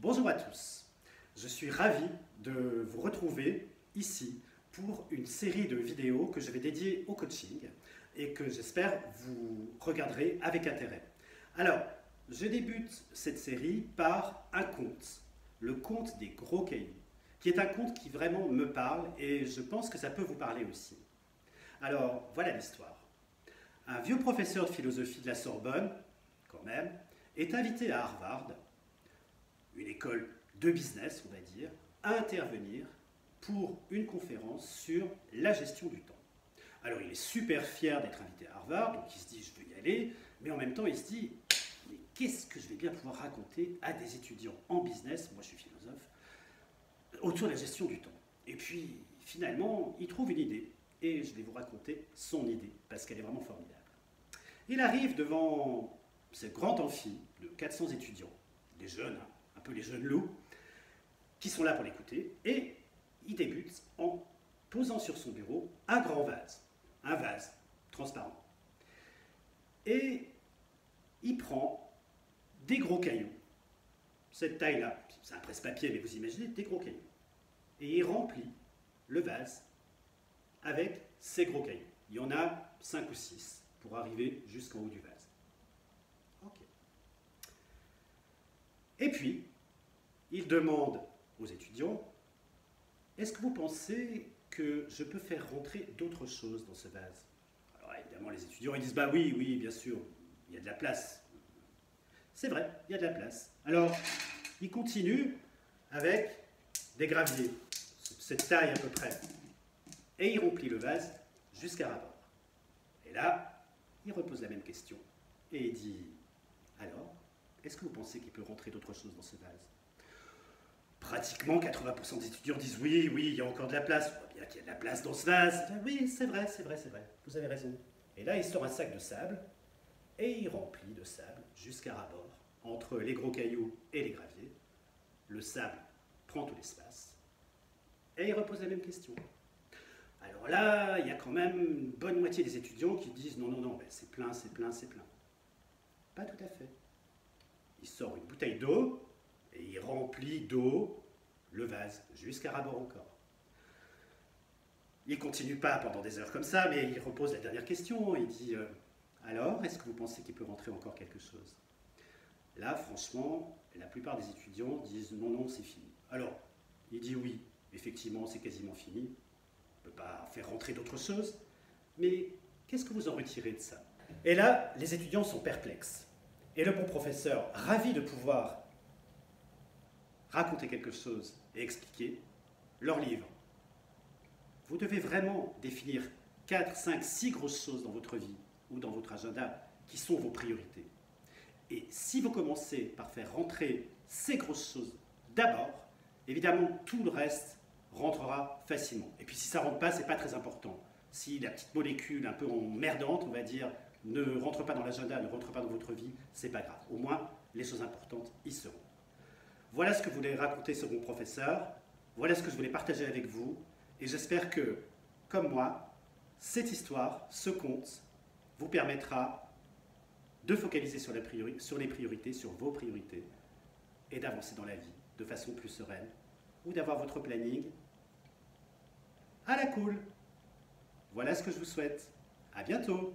Bonjour à tous, je suis ravi de vous retrouver ici pour une série de vidéos que je vais dédier au coaching et que j'espère vous regarderez avec intérêt. Alors, je débute cette série par un conte, le conte des gros cailloux, qui est un conte qui vraiment me parle et je pense que ça peut vous parler aussi. Alors, voilà l'histoire. Un vieux professeur de philosophie de la Sorbonne, quand même, est invité à Harvard, une école de business, on va dire, à intervenir pour une conférence sur la gestion du temps. Alors il est super fier d'être invité à Harvard, donc il se dit je veux y aller, mais en même temps il se dit mais qu'est-ce que je vais bien pouvoir raconter à des étudiants en business, moi je suis philosophe, autour de la gestion du temps. Et puis finalement il trouve une idée, et je vais vous raconter son idée, parce qu'elle est vraiment formidable. Il arrive devant ce grand amphi de 400 étudiants, des jeunes, hein, un peu les jeunes loups, qui sont là pour l'écouter, et il débute en posant sur son bureau un vase transparent. Et il prend des gros cailloux, cette taille-là, c'est un presse-papier, mais vous imaginez, des gros cailloux. Et il remplit le vase avec ces gros cailloux. Il y en a 5 ou 6 pour arriver jusqu'en haut du vase. Ok. Et puis, il demande aux étudiants, est-ce que vous pensez que je peux faire rentrer d'autres choses dans ce vase? Alors évidemment, les étudiants ils disent, bah oui, oui, bien sûr, il y a de la place. C'est vrai, il y a de la place. Alors, il continue avec des graviers, cette taille à peu près. Et il remplit le vase jusqu'à ras-bord. Et là, il repose la même question. Et il dit, alors, est-ce que vous pensez qu'il peut rentrer d'autres choses dans ce vase? Pratiquement 80% des étudiants disent oui, oui, il y a encore de la place. On voit bien qu'il y a de la place dans ce vase. Oui, c'est vrai, c'est vrai, c'est vrai. Vous avez raison. Et là, il sort un sac de sable et il remplit de sable jusqu'à ras-bord, entre les gros cailloux et les graviers. Le sable prend tout l'espace et il repose la même question. Alors là, il y a quand même une bonne moitié des étudiants qui disent non, non, non, c'est plein, c'est plein, c'est plein. Pas tout à fait. Il sort une bouteille d'eau et il remplit d'eau le vase jusqu'à ras-bord encore. Il ne continue pas pendant des heures comme ça, mais il repose la dernière question. Il dit alors, est-ce que vous pensez qu'il peut rentrer encore quelque chose? Là, franchement, la plupart des étudiants disent non, non, c'est fini. Alors, il dit oui, effectivement, c'est quasiment fini. On ne peut pas faire rentrer d'autres choses. Mais qu'est-ce que vous en retirez de ça? Et là, les étudiants sont perplexes. Et le bon professeur, ravi de pouvoir raconter quelque chose et expliquer, leur livre. Vous devez vraiment définir 4, 5, 6 grosses choses dans votre vie ou dans votre agenda qui sont vos priorités. Et si vous commencez par faire rentrer ces grosses choses d'abord, évidemment tout le reste rentrera facilement. Et puis si ça ne rentre pas, ce n'est pas très important. Si la petite molécule un peu emmerdante, on va dire, ne rentre pas dans l'agenda, ne rentre pas dans votre vie, ce n'est pas grave. Au moins, les choses importantes y seront. Voilà ce que voulait raconter ce bon professeur, voilà ce que je voulais partager avec vous, et j'espère que, comme moi, cette histoire, ce conte, vous permettra de focaliser sur les priorités, sur vos priorités, et d'avancer dans la vie de façon plus sereine, ou d'avoir votre planning à la cool. Voilà ce que je vous souhaite. À bientôt.